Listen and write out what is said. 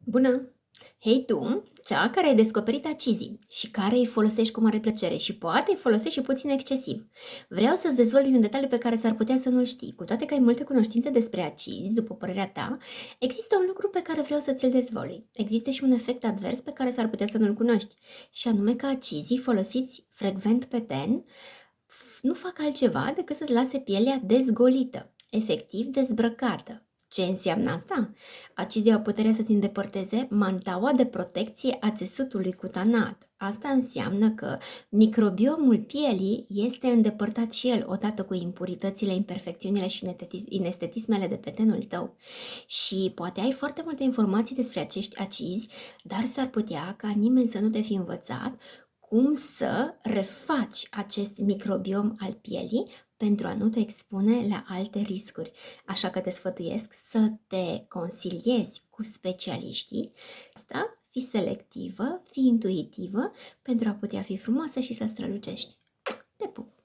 Bună! Hei tu, cea care ai descoperit acizii și care îi folosești cu mare plăcere și poate îi folosești și puțin excesiv. Vreau să-ți dezvălui un detaliu pe care s-ar putea să nu-l știi. Cu toate că ai multe cunoștințe despre acizi, după părerea ta, există un lucru pe care vreau să ți-l dezvălui. Există și un efect advers pe care s-ar putea să nu-l cunoști, și anume că acizii folosiți frecvent pe ten nu fac altceva decât să-ți lase pielea dezgolită, efectiv dezbrăcată. Ce înseamnă asta? Acizii au puterea să-ți îndepărteze mantaua de protecție a țesutului cutanat. Asta înseamnă că microbiomul pielii este îndepărtat și el odată cu impuritățile, imperfecțiunile și inestetismele de pe tenul tău. Și poate ai foarte multe informații despre acești acizi, dar s-ar putea ca nimeni să nu te fi învățat cum să refaci acest microbiom al pielii pentru a nu te expune la alte riscuri. Așa că te sfătuiesc să te consiliezi cu specialiștii. Asta, fi selectivă, fi intuitivă pentru a putea fi frumoasă și să strălucești. Te pup!